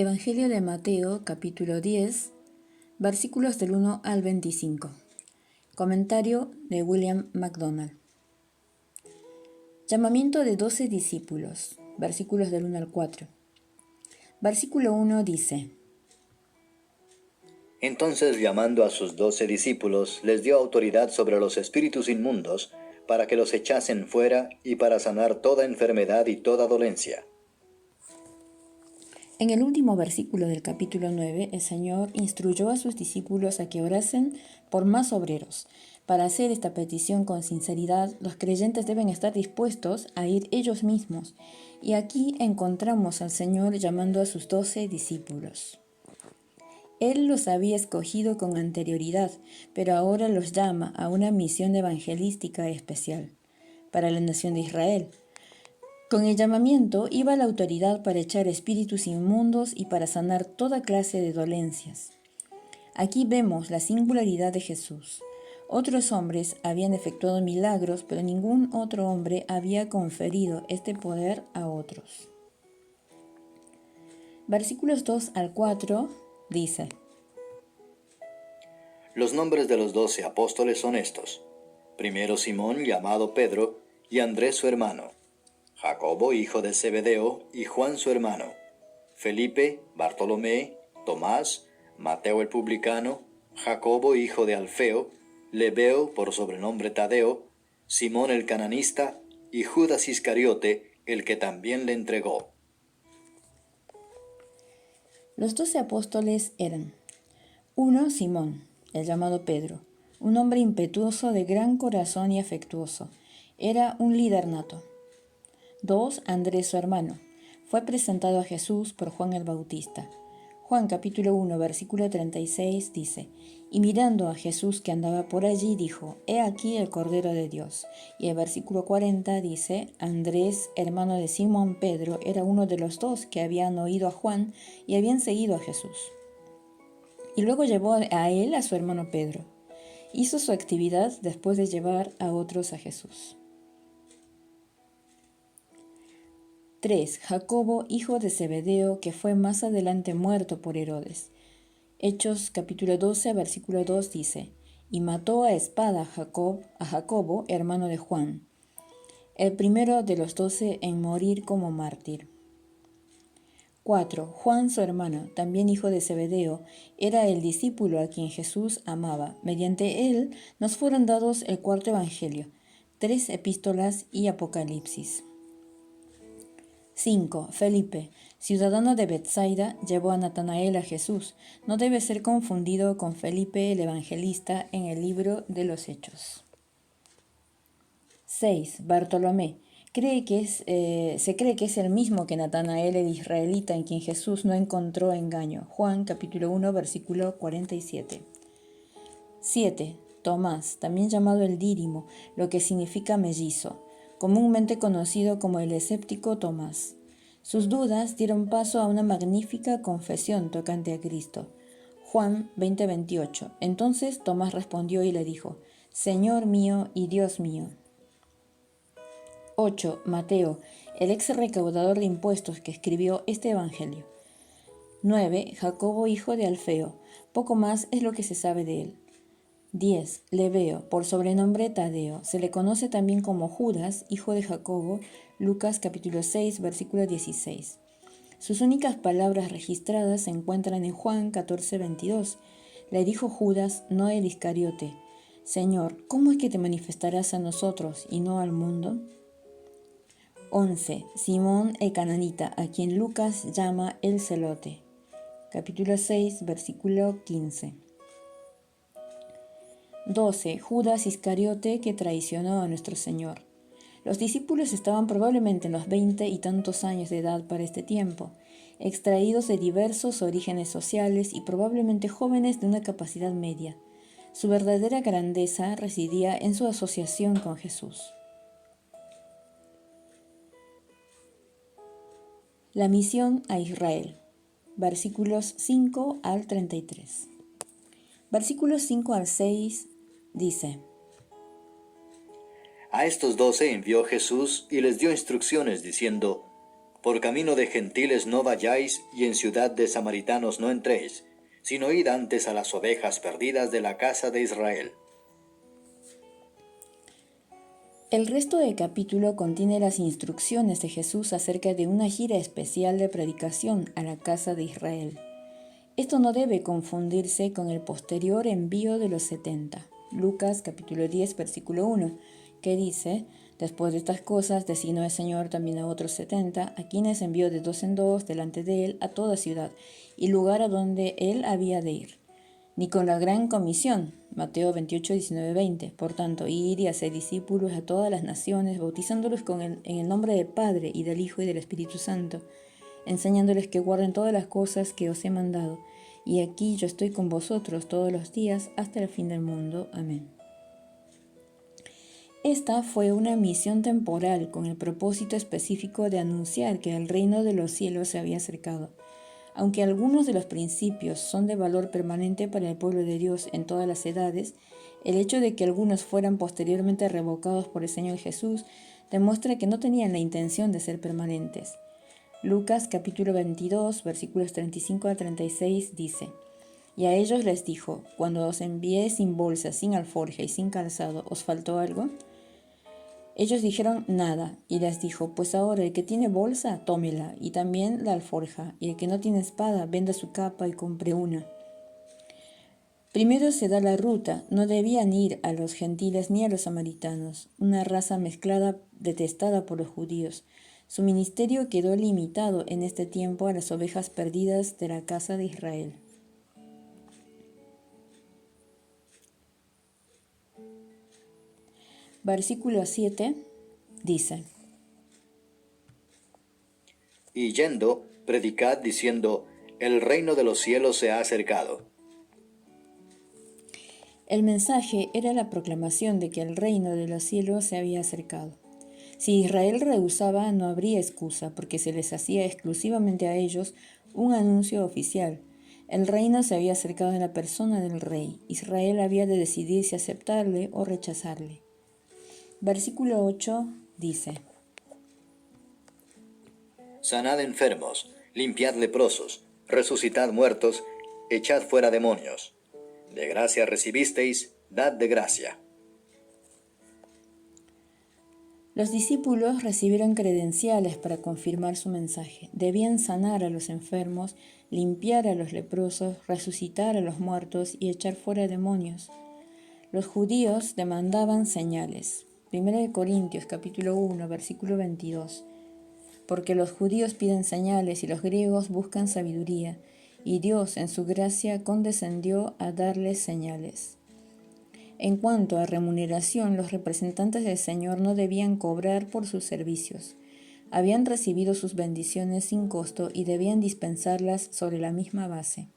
Evangelio de Mateo, capítulo 10, versículos del 1 al 25. Comentario de William MacDonald. Llamamiento de 12 discípulos, versículos del 1 al 4. Versículo 1 dice: Entonces, llamando a sus 12 discípulos, les dio autoridad sobre los espíritus inmundos, para que los echasen fuera y para sanar toda enfermedad y toda dolencia. En el último versículo del capítulo 9, el Señor instruyó a sus discípulos a que orasen por más obreros. Para hacer esta petición con sinceridad, los creyentes deben estar dispuestos a ir ellos mismos. Y aquí encontramos al Señor llamando a sus 12 discípulos. Él los había escogido con anterioridad, pero ahora los llama a una misión evangelística especial para la nación de Israel. Con el llamamiento iba la autoridad para echar espíritus inmundos y para sanar toda clase de dolencias. Aquí vemos la singularidad de Jesús. Otros hombres habían efectuado milagros, pero ningún otro hombre había conferido este poder a otros. Versículos 2 al 4 dice: Los nombres de los 12 apóstoles son estos: primero Simón, llamado Pedro, y Andrés su hermano; Jacobo, hijo de Zebedeo, y Juan su hermano; Felipe, Bartolomé, Tomás, Mateo el publicano, Jacobo, hijo de Alfeo, Lebeo, por sobrenombre Tadeo, Simón el cananista, y Judas Iscariote, el que también le entregó. Los 12 apóstoles eran: 1. Simón, el llamado Pedro, un hombre impetuoso de gran corazón y afectuoso. Era un líder nato. 2. Andrés su hermano. Fue presentado a Jesús por Juan el Bautista. Juan capítulo 1, versículo 36 dice: Y mirando a Jesús que andaba por allí, dijo: He aquí el Cordero de Dios. Y el versículo 40 dice: Andrés, hermano de Simón Pedro, era uno de los 2 que habían oído a Juan y habían seguido a Jesús. Y luego llevó a él a su hermano Pedro. Hizo su actividad después de llevar a otros a Jesús. 3. Jacobo, hijo de Zebedeo, que fue más adelante muerto por Herodes. Hechos capítulo 12, versículo 2 dice: Y mató a espada a Jacobo, hermano de Juan, el primero de los 12 en morir como mártir. 4. Juan su hermano, también hijo de Zebedeo, era el discípulo a quien Jesús amaba. Mediante él nos fueron dados el cuarto evangelio, 3 epístolas y Apocalipsis. 5. Felipe, ciudadano de Betsaida, llevó a Natanael a Jesús. No debe ser confundido con Felipe el evangelista en el libro de los Hechos. 6. Bartolomé. Se cree que es el mismo que Natanael el israelita, en quien Jesús no encontró engaño. Juan capítulo 1, versículo 47. 7. Tomás, también llamado el Dídimo, lo que significa mellizo, comúnmente conocido como el escéptico Tomás. Sus dudas dieron paso a una magnífica confesión tocante a Cristo. Juan 20:28. Entonces Tomás respondió y le dijo: Señor mío y Dios mío. 8. Mateo, el ex recaudador de impuestos que escribió este evangelio. 9. Jacobo, hijo de Alfeo. Poco más es lo que se sabe de él. 10. Lebeo, por sobrenombre Tadeo. Se le conoce también como Judas, hijo de Jacobo. Lucas capítulo 6, versículo 16. Sus únicas palabras registradas se encuentran en Juan 14:22. Le dijo Judas, no el Iscariote: Señor, ¿cómo es que te manifestarás a nosotros y no al mundo? 11. Simón el cananita, a quien Lucas llama el celote. Capítulo 6, versículo 15. 12. Judas Iscariote, que traicionó a nuestro Señor. Los discípulos estaban probablemente en los 20 y tantos años de edad para este tiempo, extraídos de diversos orígenes sociales y probablemente jóvenes de una capacidad media. Su verdadera grandeza residía en su asociación con Jesús. La misión a Israel. Versículos 5 al 33. Versículos 5 al 6 dice: A estos 12 envió Jesús y les dio instrucciones diciendo: Por camino de gentiles no vayáis, y en ciudad de samaritanos no entréis, sino id antes a las ovejas perdidas de la casa de Israel. El resto del capítulo contiene las instrucciones de Jesús acerca de una gira especial de predicación a la casa de Israel. Esto no debe confundirse con el posterior envío de los 70, Lucas capítulo 10, versículo 1, que dice: después de estas cosas designó el Señor también a otros 70, a quienes envió de dos en dos delante de él a toda ciudad y lugar a donde él había de ir. Ni con la gran comisión, Mateo 28, 19, 20. Por tanto, ir y hacer discípulos a todas las naciones, bautizándolos en el nombre del Padre y del Hijo y del Espíritu Santo, enseñándoles que guarden todas las cosas que os he mandado. Y aquí yo estoy con vosotros todos los días hasta el fin del mundo. Amén. Esta fue una misión temporal con el propósito específico de anunciar que el reino de los cielos se había acercado. Aunque algunos de los principios son de valor permanente para el pueblo de Dios en todas las edades, el hecho de que algunos fueran posteriormente revocados por el Señor Jesús demuestra que no tenían la intención de ser permanentes. Lucas capítulo 22, versículos 35 a 36 dice: y a ellos les dijo: cuando os envié sin bolsa, sin alforja y sin calzado, ¿os faltó algo? Ellos dijeron: nada. Y les dijo: pues ahora el que tiene bolsa, tómela, y también la alforja, y el que no tiene espada, venda su capa y compre una. Primero se da la ruta. No debían ir a los gentiles ni a los samaritanos, una raza mezclada detestada por los judíos. Su ministerio quedó limitado en este tiempo a las ovejas perdidas de la casa de Israel. Versículo 7 dice: Y yendo, predicad diciendo, el reino de los cielos se ha acercado. El mensaje era la proclamación de que el reino de los cielos se había acercado. Si Israel rehusaba, no habría excusa, porque se les hacía exclusivamente a ellos un anuncio oficial. El reino se había acercado en la persona del rey. Israel había de decidir si aceptarle o rechazarle. Versículo 8 dice: Sanad enfermos, limpiad leprosos, resucitad muertos, echad fuera demonios. De gracia recibisteis, dad de gracia. Los discípulos recibieron credenciales para confirmar su mensaje. Debían sanar a los enfermos, limpiar a los leprosos, resucitar a los muertos y echar fuera demonios. Los judíos demandaban señales. 1 Corintios capítulo 1, versículo 22. Porque los judíos piden señales y los griegos buscan sabiduría, y Dios en su gracia condescendió a darles señales. En cuanto a remuneración, los representantes del Señor no debían cobrar por sus servicios. Habían recibido sus bendiciones sin costo y debían dispensarlas sobre la misma base.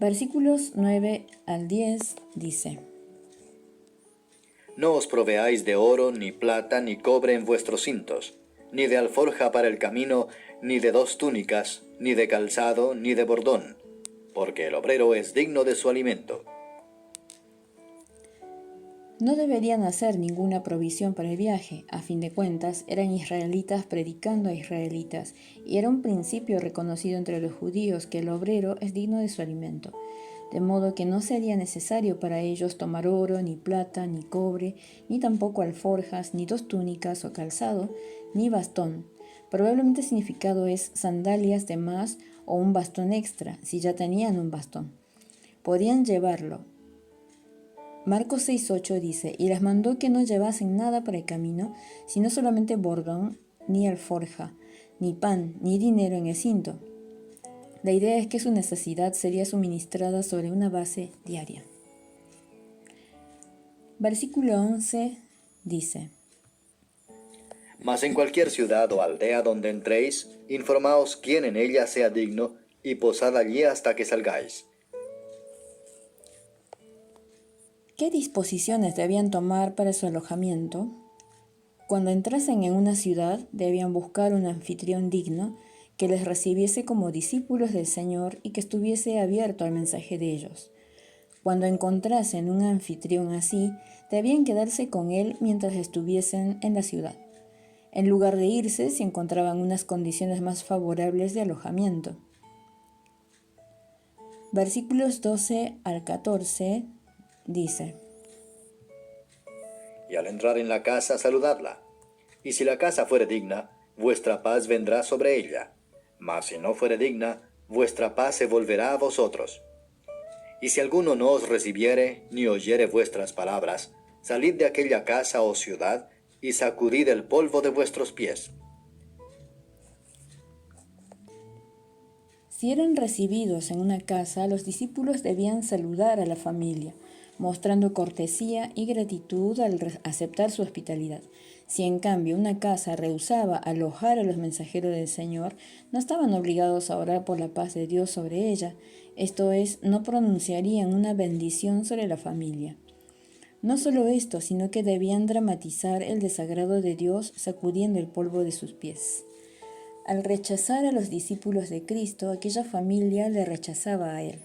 Versículos 9 al 10 dice: No os proveáis de oro, ni plata, ni cobre en vuestros cintos, ni de alforja para el camino, ni de dos túnicas, ni de calzado, ni de bordón, porque el obrero es digno de su alimento. No deberían hacer ninguna provisión para el viaje. A fin de cuentas, eran israelitas predicando a israelitas, y era un principio reconocido entre los judíos que el obrero es digno de su alimento. De modo que no sería necesario para ellos tomar oro, ni plata, ni cobre, ni tampoco alforjas, ni dos túnicas o calzado, ni bastón. Probablemente el significado es sandalias de más o un bastón extra, si ya tenían un bastón. Podían llevarlo. Marcos 6:8 dice: y les mandó que no llevasen nada para el camino, sino solamente bordón, ni alforja, ni pan, ni dinero en el cinto. La idea es que su necesidad sería suministrada sobre una base diaria. Versículo 11 dice: Mas en cualquier ciudad o aldea donde entréis, informaos quién en ella sea digno, y posad allí hasta que salgáis. ¿Qué disposiciones debían tomar para su alojamiento? Cuando entrasen en una ciudad, debían buscar un anfitrión digno que les recibiese como discípulos del Señor y que estuviese abierto al mensaje de ellos. Cuando encontrasen un anfitrión así, debían quedarse con él mientras estuviesen en la ciudad. En lugar de irse, se encontraban unas condiciones más favorables de alojamiento. Versículos 12 al 14 dice: Y al entrar en la casa, saludadla. Y si la casa fuere digna, vuestra paz vendrá sobre ella. Mas si no fuere digna, vuestra paz se volverá a vosotros. Y si alguno no os recibiere, ni oyere vuestras palabras, salid de aquella casa o ciudad, y sacudid el polvo de vuestros pies. Si eran recibidos en una casa, los discípulos debían saludar a la familia, mostrando cortesía y gratitud al aceptar su hospitalidad. Si en cambio una casa rehusaba alojar a los mensajeros del Señor, no estaban obligados a orar por la paz de Dios sobre ella, esto es, no pronunciarían una bendición sobre la familia. No solo esto, sino que debían dramatizar el desagrado de Dios sacudiendo el polvo de sus pies. Al rechazar a los discípulos de Cristo, aquella familia le rechazaba a Él.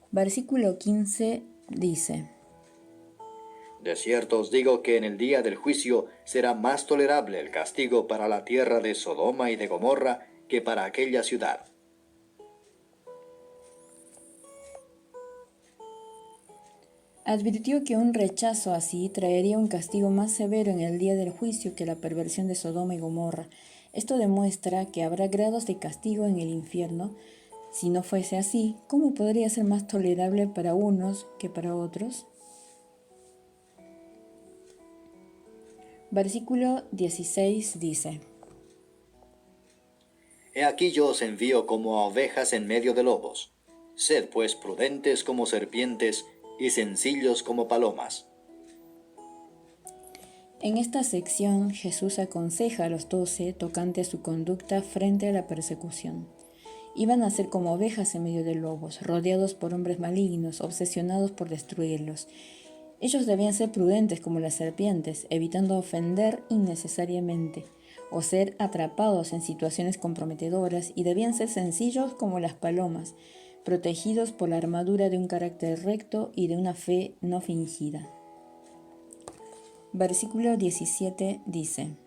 Versículo 15 dice: De cierto os digo que en el día del juicio será más tolerable el castigo para la tierra de Sodoma y de Gomorra que para aquella ciudad. Advirtió que un rechazo así traería un castigo más severo en el día del juicio que la perversión de Sodoma y Gomorra. Esto demuestra que habrá grados de castigo en el infierno. Si no fuese así, ¿cómo podría ser más tolerable para unos que para otros? Versículo 16 dice: He aquí yo os envío como a ovejas en medio de lobos. Sed pues prudentes como serpientes y sencillos como palomas. En esta sección, Jesús aconseja a los 12 tocante a su conducta frente a la persecución. Iban a ser como ovejas en medio de lobos, rodeados por hombres malignos, obsesionados por destruirlos. Ellos debían ser prudentes como las serpientes, evitando ofender innecesariamente o ser atrapados en situaciones comprometedoras, y debían ser sencillos como las palomas, protegidos por la armadura de un carácter recto y de una fe no fingida. Versículo 17 dice: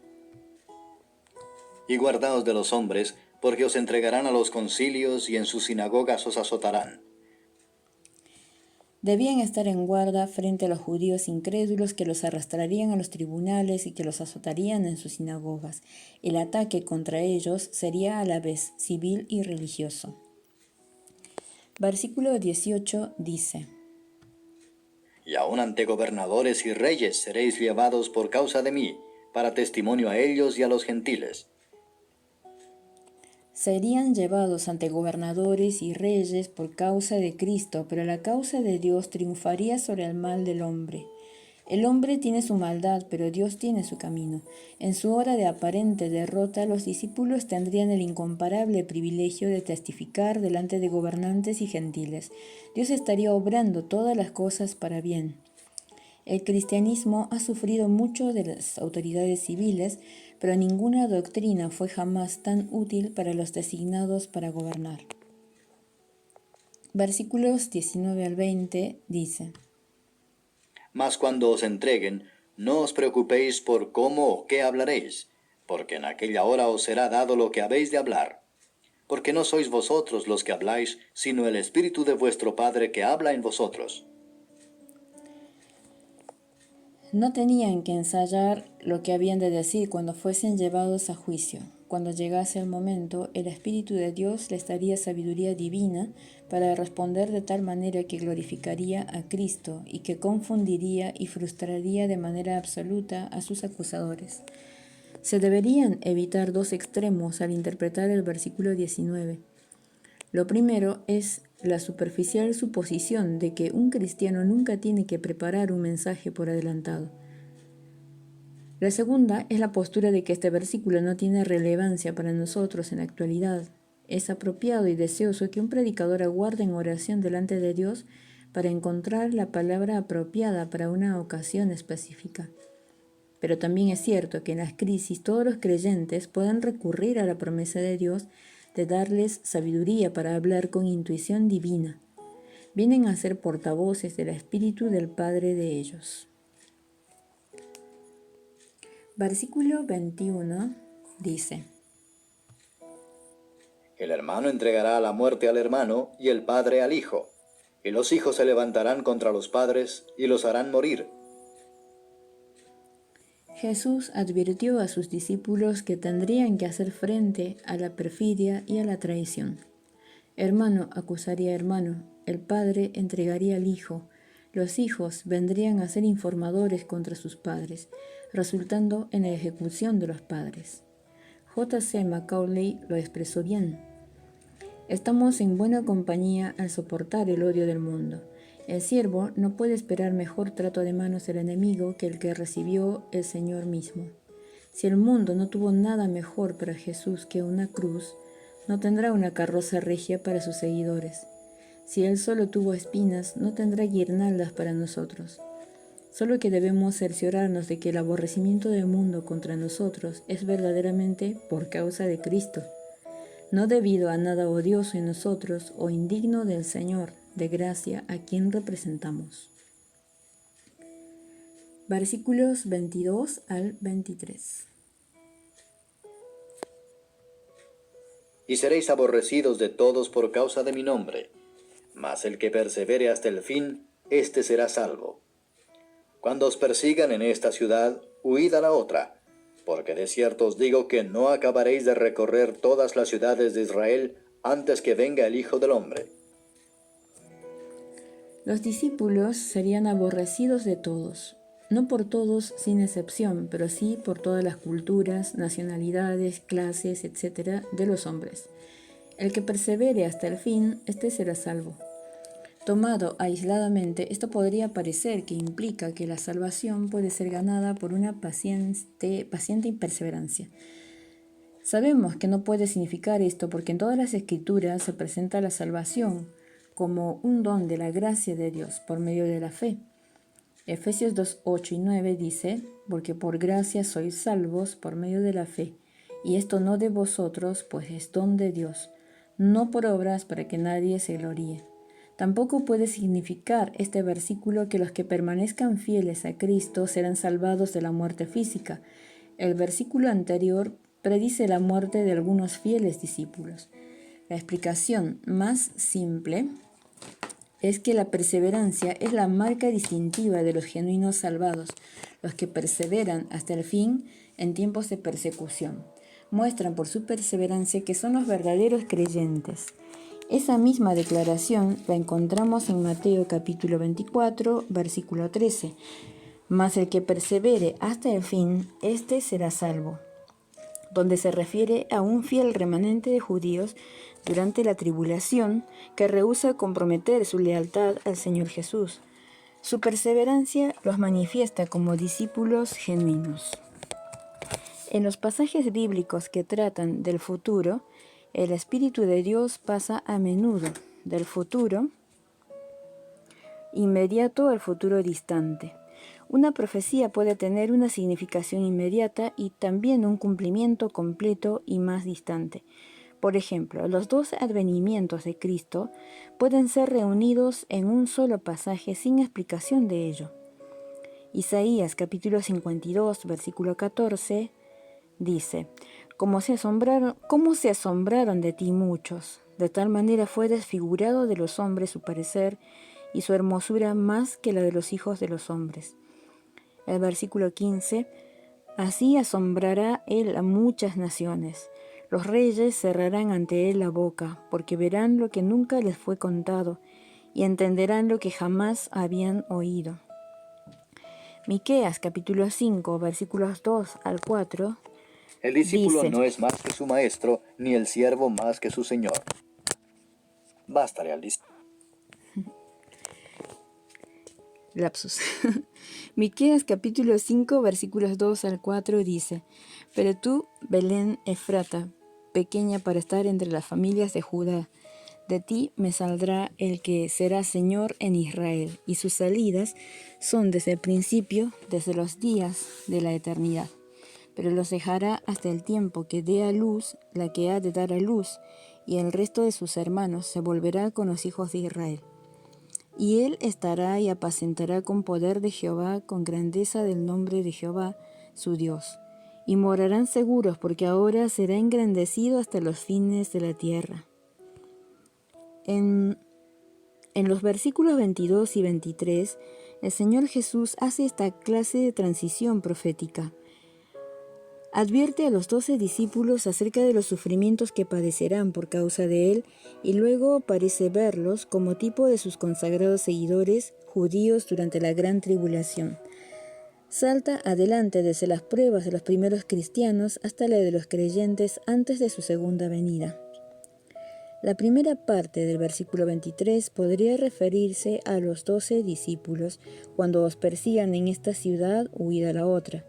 Y guardaos de los hombres, porque os entregarán a los concilios y en sus sinagogas os azotarán. Debían estar en guarda frente a los judíos incrédulos que los arrastrarían a los tribunales y que los azotarían en sus sinagogas. El ataque contra ellos sería a la vez civil y religioso. Versículo 18 dice: Y aun ante gobernadores y reyes seréis llevados por causa de mí, para testimonio a ellos y a los gentiles. Serían llevados ante gobernadores y reyes por causa de Cristo, pero la causa de Dios triunfaría sobre el mal del hombre. El hombre tiene su maldad, pero Dios tiene su camino. En su hora de aparente derrota, los discípulos tendrían el incomparable privilegio de testificar delante de gobernantes y gentiles. Dios estaría obrando todas las cosas para bien. El cristianismo ha sufrido mucho de las autoridades civiles, pero ninguna doctrina fue jamás tan útil para los designados para gobernar. Versículos 19 al 20 dice: Mas cuando os entreguen, no os preocupéis por cómo o qué hablaréis, porque en aquella hora os será dado lo que habéis de hablar. Porque no sois vosotros los que habláis, sino el Espíritu de vuestro Padre que habla en vosotros. No tenían que ensayar lo que habían de decir cuando fuesen llevados a juicio. Cuando llegase el momento, el Espíritu de Dios les daría sabiduría divina para responder de tal manera que glorificaría a Cristo y que confundiría y frustraría de manera absoluta a sus acusadores. Se deberían evitar dos extremos al interpretar el versículo 19. Lo primero es la superficial suposición de que un cristiano nunca tiene que preparar un mensaje por adelantado. La segunda es la postura de que este versículo no tiene relevancia para nosotros en la actualidad. Es apropiado y deseoso que un predicador aguarde en oración delante de Dios para encontrar la palabra apropiada para una ocasión específica. Pero también es cierto que en las crisis todos los creyentes pueden recurrir a la promesa de Dios de darles sabiduría para hablar con intuición divina. Vienen a ser portavoces del Espíritu del Padre de ellos. Versículo 21 dice: El hermano entregará a la muerte al hermano y el padre al hijo, y los hijos se levantarán contra los padres y los harán morir. Jesús advirtió a sus discípulos que tendrían que hacer frente a la perfidia y a la traición. Hermano acusaría a hermano, el padre entregaría al hijo, los hijos vendrían a ser informadores contra sus padres, resultando en la ejecución de los padres. J.C. Macaulay lo expresó bien: estamos en buena compañía al soportar el odio del mundo. El siervo no puede esperar mejor trato de manos del enemigo que el que recibió el Señor mismo. Si el mundo no tuvo nada mejor para Jesús que una cruz, no tendrá una carroza regia para sus seguidores. Si Él solo tuvo espinas, no tendrá guirnaldas para nosotros. Solo que debemos cerciorarnos de que el aborrecimiento del mundo contra nosotros es verdaderamente por causa de Cristo, no debido a nada odioso en nosotros o indigno del Señor de gracia a quien representamos. Versículos 22 al 23. Y seréis aborrecidos de todos por causa de mi nombre, mas el que persevere hasta el fin, éste será salvo. Cuando os persigan en esta ciudad, huid a la otra, porque de cierto os digo que no acabaréis de recorrer todas las ciudades de Israel antes que venga el Hijo del Hombre. Los discípulos serían aborrecidos de todos, no por todos sin excepción, pero sí por todas las culturas, nacionalidades, clases, etc. de los hombres. El que persevere hasta el fin, éste será salvo. Tomado aisladamente, esto podría parecer que implica que la salvación puede ser ganada por una paciente perseverancia. Sabemos que no puede significar esto porque en todas las Escrituras se presenta la salvación como un don de la gracia de Dios por medio de la fe. Efesios 2, 8 y 9 dice: porque por gracia sois salvos por medio de la fe, y esto no de vosotros, pues es don de Dios, no por obras para que nadie se gloríe. Tampoco puede significar este versículo que los que permanezcan fieles a Cristo serán salvados de la muerte física. El versículo anterior predice la muerte de algunos fieles discípulos. La explicación más simple es que la perseverancia es la marca distintiva de los genuinos salvados, los que perseveran hasta el fin en tiempos de persecución. Muestran por su perseverancia que son los verdaderos creyentes. Esa misma declaración la encontramos en Mateo capítulo 24, versículo 13. Mas el que persevere hasta el fin, éste será salvo, donde se refiere a un fiel remanente de judíos durante la tribulación que rehúsa comprometer su lealtad al Señor Jesús. Su perseverancia los manifiesta como discípulos genuinos. En los pasajes bíblicos que tratan del futuro, el Espíritu de Dios pasa a menudo del futuro inmediato al futuro distante. Una profecía puede tener una significación inmediata y también un cumplimiento completo y más distante. Por ejemplo, los dos advenimientos de Cristo pueden ser reunidos en un solo pasaje sin explicación de ello. Isaías capítulo 52, versículo 14, dice: ¿Cómo se asombraron de ti muchos? De tal manera fue desfigurado de los hombres su parecer, y su hermosura más que la de los hijos de los hombres. El versículo 15, así asombrará él a muchas naciones. Los reyes cerrarán ante él la boca, porque verán lo que nunca les fue contado, y entenderán lo que jamás habían oído. Miqueas capítulo 5, versículos 2 al 4, El discípulo dice: no es más que su maestro, ni el siervo más que su señor. Bástale al discípulo. Lapsus. Miqueas capítulo 5, versículos 2 al 4 dice: pero tú, Belén Efrata, pequeña para estar entre las familias de Judá, de ti me saldrá el que será Señor en Israel, y sus salidas son desde el principio, desde los días de la eternidad. Pero los dejará hasta el tiempo que dé a luz la que ha de dar a luz, y el resto de sus hermanos se volverá con los hijos de Israel. Y él estará y apacentará con poder de Jehová, con grandeza del nombre de Jehová, su Dios. y morarán seguros, porque ahora será engrandecido hasta los fines de la tierra. En los versículos 22 y 23, el Señor Jesús hace esta clase de transición profética. Advierte a los 12 discípulos acerca de los sufrimientos que padecerán por causa de él, y luego parece verlos como tipo de sus consagrados seguidores judíos durante la gran tribulación. Salta adelante desde las pruebas de los primeros cristianos hasta la de los creyentes antes de su segunda venida. La primera parte del versículo 23 podría referirse a los 12 discípulos. Cuando os persigan en esta ciudad, huid a la otra.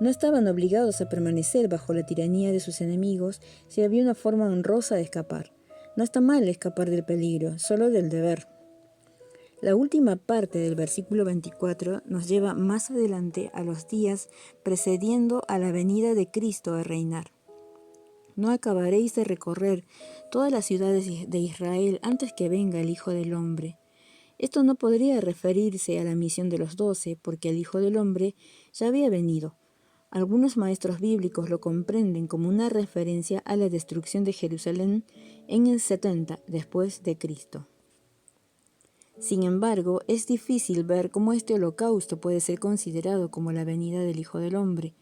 No estaban obligados a permanecer bajo la tiranía de sus enemigos si había una forma honrosa de escapar. No está mal escapar del peligro, solo del deber. La última parte del versículo 24 nos lleva más adelante a los días precediendo a la venida de Cristo a reinar. No acabaréis de recorrer todas las ciudades de Israel antes que venga el Hijo del Hombre. Esto no podría referirse a la misión de los 12, porque el Hijo del Hombre ya había venido. Algunos maestros bíblicos lo comprenden como una referencia a la destrucción de Jerusalén en el 70 después de Cristo. Sin embargo, es difícil ver cómo este holocausto puede ser considerado como la venida del Hijo del Hombre.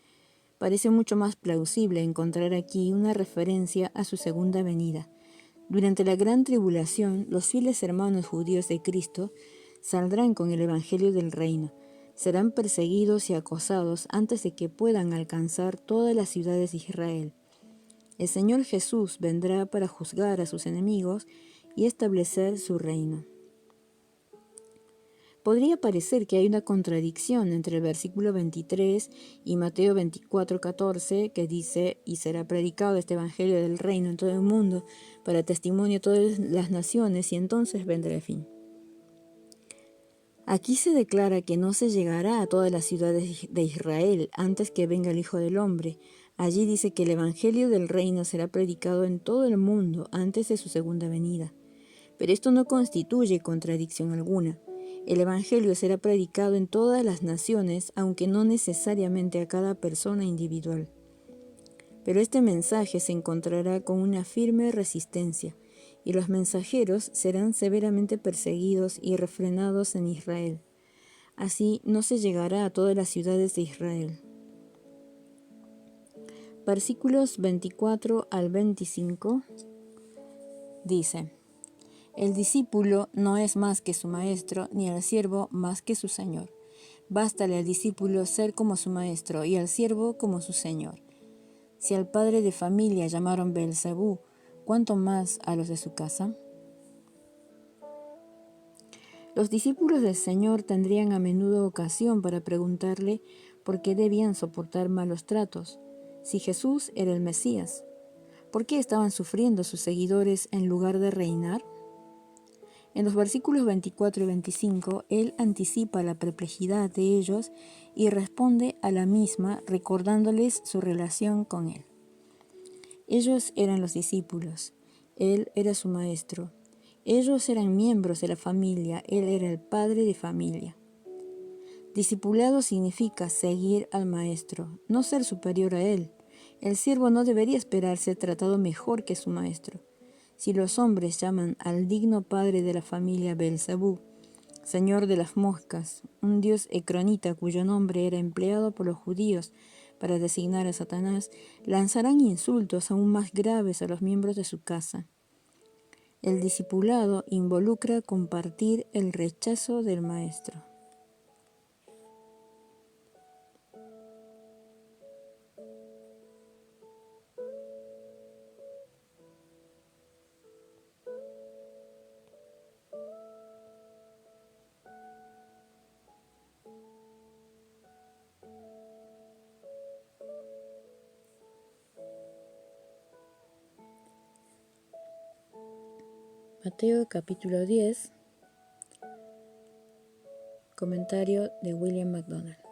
Parece mucho más plausible encontrar aquí una referencia a su segunda venida. Durante la gran tribulación, los fieles hermanos judíos de Cristo saldrán con el Evangelio del Reino. Serán perseguidos y acosados antes de que puedan alcanzar todas las ciudades de Israel. El Señor Jesús vendrá para juzgar a sus enemigos y establecer su reino. Podría parecer que hay una contradicción entre el versículo 23 y Mateo 24:14, que dice: y será predicado este Evangelio del Reino en todo el mundo para testimonio a todas las naciones, y entonces vendrá el fin. Aquí se declara que no se llegará a todas las ciudades de Israel antes que venga el Hijo del Hombre. Allí dice que el Evangelio del Reino será predicado en todo el mundo antes de su segunda venida. Pero esto no constituye contradicción alguna. El Evangelio será predicado en todas las naciones, aunque no necesariamente a cada persona individual. Pero este mensaje se encontrará con una firme resistencia, y los mensajeros serán severamente perseguidos y refrenados en Israel. Así no se llegará a todas las ciudades de Israel. Versículos 24 al 25 dice: el discípulo no es más que su maestro, ni el siervo más que su señor. Bástale al discípulo ser como su maestro y al siervo como su señor. Si al padre de familia llamaron Beelzebú, ¿cuánto más a los de su casa? Los discípulos del Señor tendrían a menudo ocasión para preguntarle por qué debían soportar malos tratos, si Jesús era el Mesías. ¿Por qué estaban sufriendo sus seguidores en lugar de reinar? En los versículos 24 y 25, él anticipa la perplejidad de ellos y responde a la misma recordándoles su relación con él. Ellos eran los discípulos, él era su maestro. Ellos eran miembros de la familia, él era el padre de familia. Discipulado significa seguir al maestro, no ser superior a él. El siervo no debería esperar ser tratado mejor que su maestro. Si los hombres llaman al digno padre de la familia Beelzebú, señor de las moscas, un dios ecronita cuyo nombre era empleado por los judíos para designar a Satanás, lanzarán insultos aún más graves a los miembros de su casa. El discipulado involucra compartir el rechazo del maestro. Mateo capítulo 10, comentario de William MacDonald.